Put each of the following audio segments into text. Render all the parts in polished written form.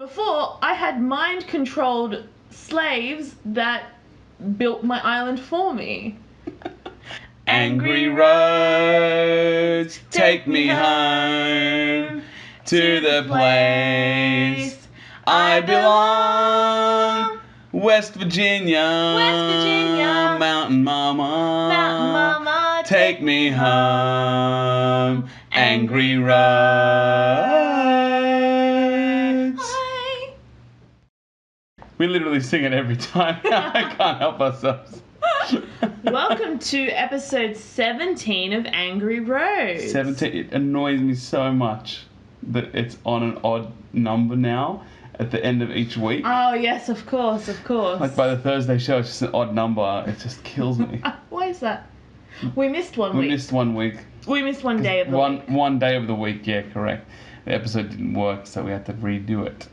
Before, I had mind-controlled slaves that built my island for me. Angry roads, take me home to the place I belong. West Virginia, Mountain Mama, take me home. Angry roads. We literally sing it every time. I can't help ourselves. Welcome to episode 17 of Angry Roads. 17. It annoys me so much that it's on an odd number now at the end of each week. Oh, yes, of course. Like by the Thursday show, it's just an odd number. It just kills me. Why is that? We missed one week. We missed 1 week. We missed one day of the week. One day of the week, yeah, correct. The episode didn't work, so we had to redo it.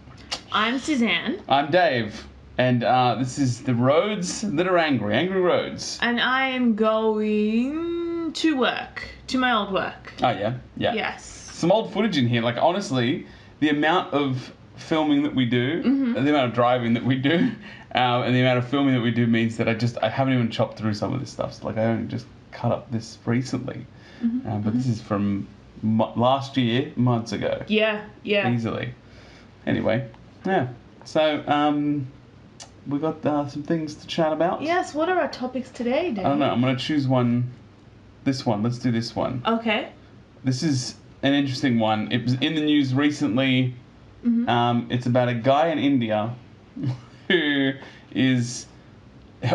I'm Suzanne. I'm Dave. And this is the roads that are angry. Angry roads. And I am going to work. To my old work. Oh, yeah? Yeah. Yes. Some old footage in here. Like, honestly, the amount of filming that we do, the amount of driving that we do, and the amount of filming that we do means that I haven't even chopped through some of this stuff. So, like, I only just cut up this recently. But this is from last year, months ago. Yeah. Easily. Anyway, yeah. So, we got some things to chat about. Yes, what are our topics today, Dave? I don't know. I'm going to choose one. This one. Let's do this one. Okay. This is an interesting one. It was in the news recently. It's about a guy in India who is...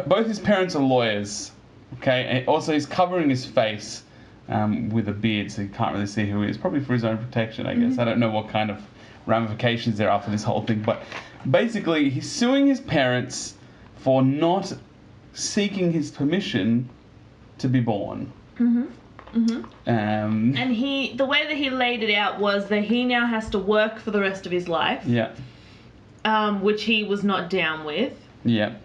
Both his parents are lawyers. Okay? And also, he's covering his face with a beard, so you can't really see who he is. Probably for his own protection, I guess. I don't know what kind of ramifications there are for this whole thing, but basically he's suing his parents for not seeking his permission to be born. And the way that he laid it out was that he now has to work for the rest of his life. Yeah. Which he was not down with. Yeah.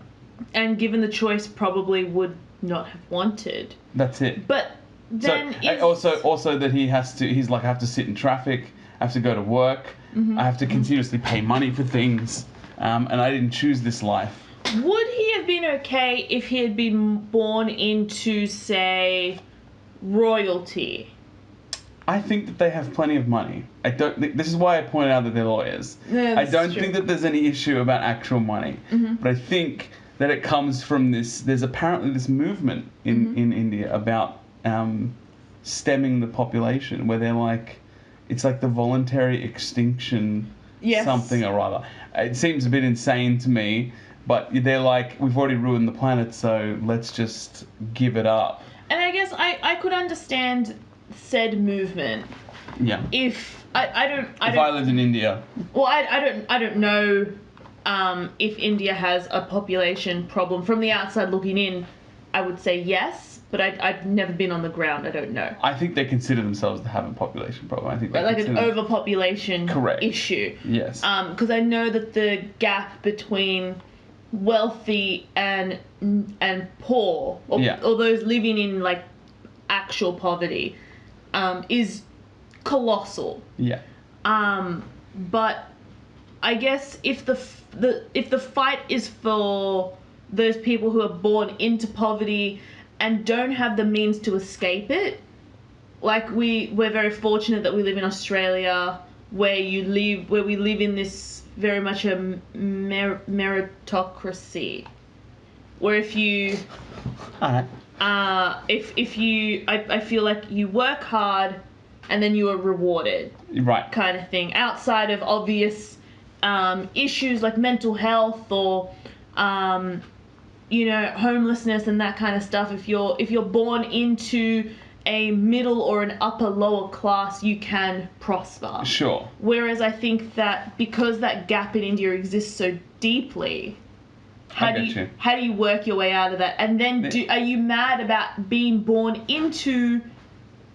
And given the choice, probably would not have wanted. That's it. But then also that he's like, I have to sit in traffic, I have to go to work, I have to continuously pay money for things, and I didn't choose this life. Would he have been okay if he had been born into, say, royalty? I think that they have plenty of money. I don't think, this is why I pointed out that they're lawyers. Yeah, I don't think that there's any issue about actual money. But I think that it comes from there's apparently this movement in India about stemming the population, where they're like, it's like the voluntary extinction something or other. It seems a bit insane to me, but they're like, we've already ruined the planet, so let's just give it up. And I guess I could understand said movement. Yeah. If I lived in India. Well, I don't know if India has a population problem. From the outside looking in, I would say yes. But I've never been on the ground. I don't know. I think they consider themselves to have a population problem. I think like an overpopulation issue. Yes. Because I know that the gap between wealthy and poor, or those living in like actual poverty, is colossal. Yeah. But I guess if the fight is for those people who are born into poverty and don't have the means to escape it, like we're very fortunate that we live in Australia, where we live in this very much a meritocracy, where if you I feel like you work hard and then you are rewarded, right, kind of thing, outside of obvious issues like mental health or homelessness and that kind of stuff. If you're born into a middle or an upper lower class, you can prosper. Sure. Whereas I think that because that gap in India exists so deeply, how do you work your way out of that? And then are you mad about being born into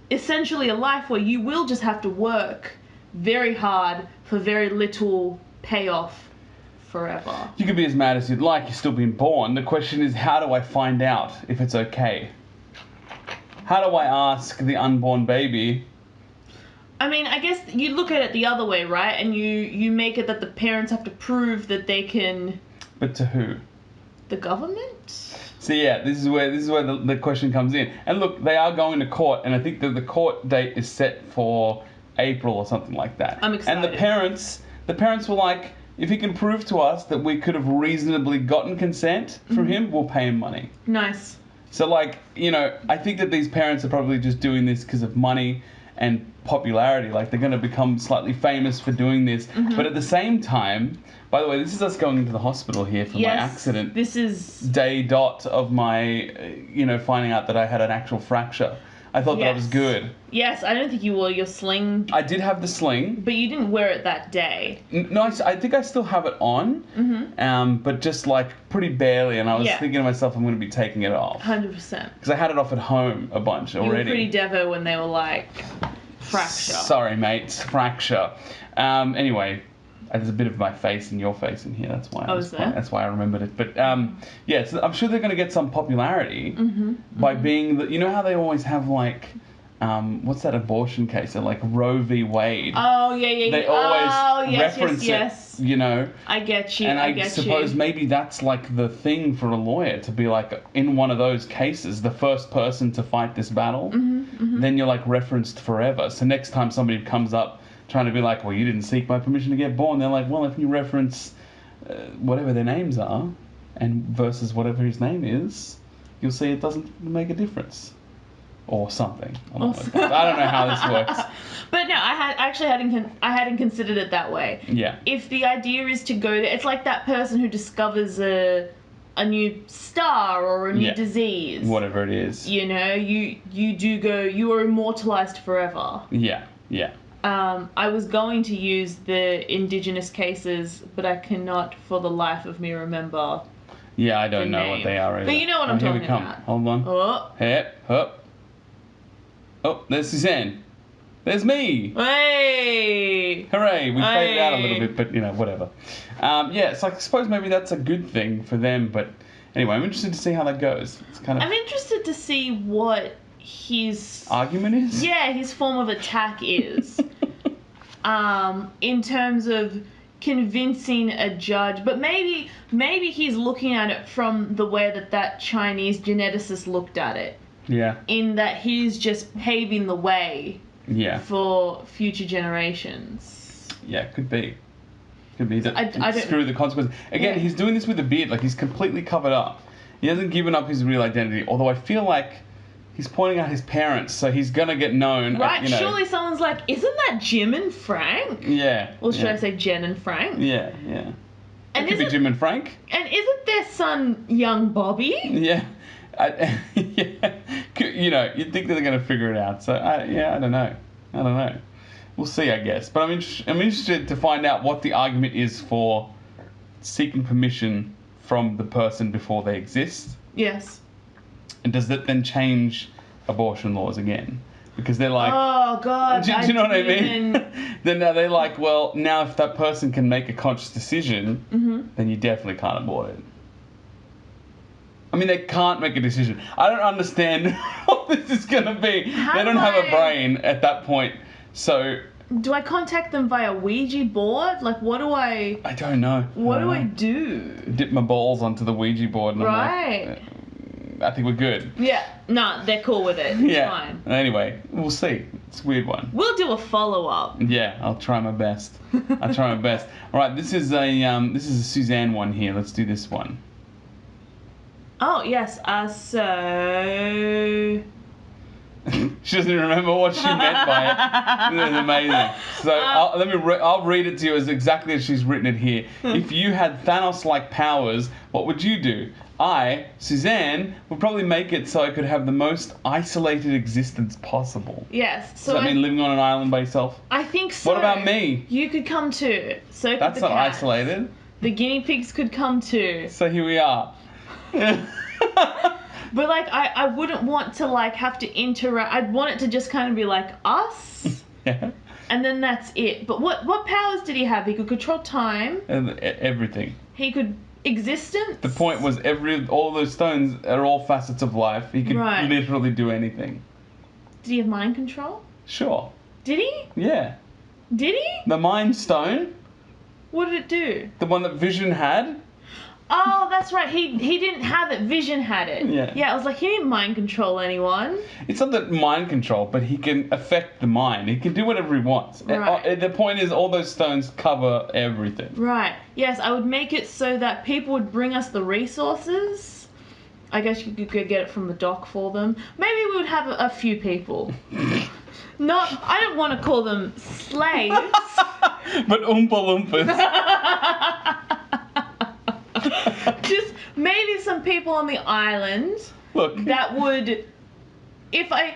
essentially a life where you will just have to work very hard for very little payoff forever? You can be as mad as you'd like, you're still being born. The question is, how do I find out if it's okay? How do I ask the unborn baby I mean, I guess you look at it the other way, right? And you make it that the parents have to prove that they can... But to who? The government? So yeah, this is where the question comes in. And look, they are going to court, and I think that the court date is set for April or something like that. I'm excited. And the parents were like, if he can prove to us that we could have reasonably gotten consent from him, we'll pay him money. Nice. So like, you know, I think that these parents are probably just doing this because of money and popularity. Like, they're going to become slightly famous for doing this. But at the same time, by the way, this is us going into the hospital here for my accident. This is day dot of my, you know, finding out that I had an actual fracture. I thought that was good. Yes, I don't think you wore your sling. I did have the sling. But you didn't wear it that day. No, I think I still have it on, but just like pretty barely. And I was thinking to myself, I'm going to be taking it off. 100%. Because I had it off at home a bunch already. You were pretty devo when they were like, fracture. Sorry, mates, fracture. Anyway, there's a bit of my face and your face in here. That's why. That's why I remembered it. But yeah, so I'm sure they're going to get some popularity by being the. You know how they always have like, what's that abortion case? They're like Roe v. Wade. Oh yeah. They always reference it. You know. I get you. And I suppose maybe that's like the thing for a lawyer to be like, in one of those cases, the first person to fight this battle. Then you're like referenced forever. So next time somebody comes up trying to be like, well, you didn't seek my permission to get born. They're like, well, if you reference whatever their names are and versus whatever his name is, you'll see it doesn't make a difference. Or something. I don't know how this works. But no, I hadn't considered it that way. Yeah. If the idea is to go to, it's like that person who discovers a new star or a new disease. Whatever it is. You know, you do go, you are immortalized forever. Yeah. I was going to use the indigenous cases, but I cannot for the life of me remember. Yeah, I don't know what they are either. But you know what I'm talking about. Hold on. Oh. Up. Oh, there's Sussan. There's me. Hey! Hooray! We faded out a little bit, but you know, whatever. Yeah, so I suppose maybe that's a good thing for them. But anyway, I'm interested to see how that goes. It's kind of. I'm interested to see what his argument is. Yeah, his form of attack is. In terms of convincing a judge, but maybe he's looking at it from the way that Chinese geneticist looked at it. Yeah. In that he's just paving the way. Yeah. For future generations. Yeah, could be. Could be that. I don't screw the consequences. Again, he's doing this with a beard, like he's completely covered up. He hasn't given up his real identity. Although I feel like he's pointing out his parents, so he's gonna get known. Right? Surely someone's like, isn't that Jim and Frank? Yeah. Or should I say Jen and Frank? Yeah. And it could be Jim and Frank. And isn't their son young Bobby? Yeah. Yeah. You know, you'd think that they're going to figure it out. So, I don't know. We'll see, I guess. But I'm interested to find out what the argument is for seeking permission from the person before they exist. Yes. And does that then change abortion laws again? Because they're like... Oh, God. Do you know what I mean? Then they're like, well, now if that person can make a conscious decision, then you definitely can't abort it. I mean, they can't make a decision. I don't understand what this is going to be. They don't have a brain at that point. So... Do I contact them via Ouija board? Like, what do I... I don't know. What do I do? Dip my balls onto the Ouija board. And right. I'm like, I think we're good. Yeah. No, they're cool with it. It's fine. Anyway, we'll see. It's a weird one. We'll do a follow-up. Yeah, I'll try my best. All right, this is a Sussan one here. Let's do this one. Oh, yes. So... She doesn't even remember what she meant by it. This is amazing. So I'll read it to you as exactly as she's written it here. If you had Thanos-like powers, what would you do? I, Sussan, would probably make it so I could have the most isolated existence possible. Yes. Does that mean living on an island by yourself? I think so. What about me? You could come too. So could That's the not cat. Isolated. The guinea pigs could come too. So here we are. But like I wouldn't want to like have to interact. I'd want it to just kind of be like us. Yeah. And then that's it. But what powers did he have? He could control time. Everything. He could existence. The point was all those stones are all facets of life. He could literally do anything. Did he have mind control? Sure. Did he? Yeah. Did he? The Mind Stone. What did it do? The one that Vision had. Oh, that's right. He didn't have it. Vision had it. Yeah. Yeah, I was like, he didn't mind control anyone. It's not that mind control, but he can affect the mind. He can do whatever he wants. Right. The point is, all those stones cover everything. Right. Yes, I would make it so that people would bring us the resources. I guess you could get it from the dock for them. Maybe we would have a few people. I don't want to call them slaves. But Oompa Loompas. Just maybe some people on the island. Look. That would, if I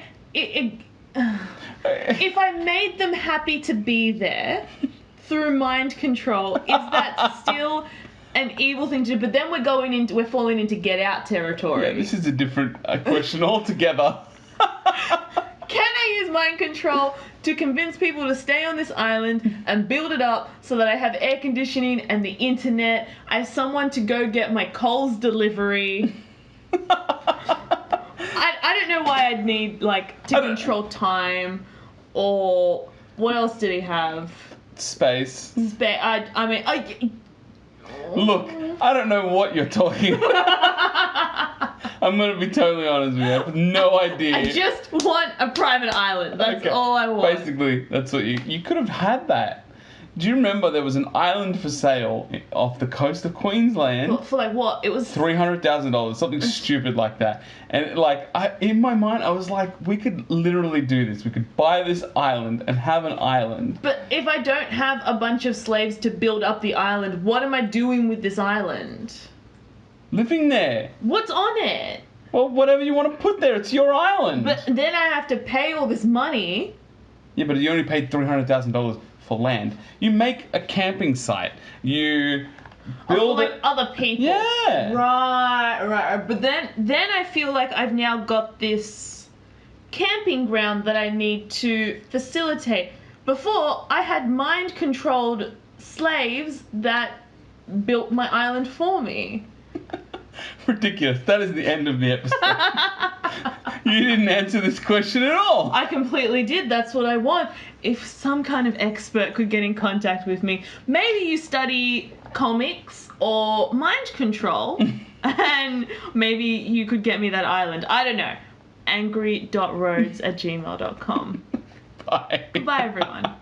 made them happy to be there through mind control, is that still an evil thing to do? But then we're falling into Get Out territory. Yeah, this is a different question altogether. Can I use mind control to convince people to stay on this island and build it up so that I have air conditioning and the internet? I have someone to go get my Coles delivery. I don't know why I'd need, to control time, or what else did he have? Space. Look, I don't know what you're talking about. I'm going to be totally honest with you. I have no idea. I just want a private island. That's all I want. Basically, that's what you could have had that. Do you remember there was an island for sale off the coast of Queensland? For what? It was $300,000, something stupid like that. And in my mind, I was like, we could literally do this. We could buy this island and have an island. But if I don't have a bunch of slaves to build up the island, what am I doing with this island? Living there. What's on it? Well, whatever you want to put there, it's your island. But then I have to pay all this money. Yeah, but you only paid $300,000 for land. You make a camping site. You build it. Other people. Yeah. Right. But then I feel like I've now got this camping ground that I need to facilitate. Before, I had mind-controlled slaves that built my island for me. Ridiculous. That is the end of the episode. You didn't answer this question at all. I completely did. That's what I want. If some kind of expert could get in contact with me, maybe you study comics or mind control, and maybe you could get me that island. I don't know. angry.roads@gmail.com. Bye. Goodbye, everyone.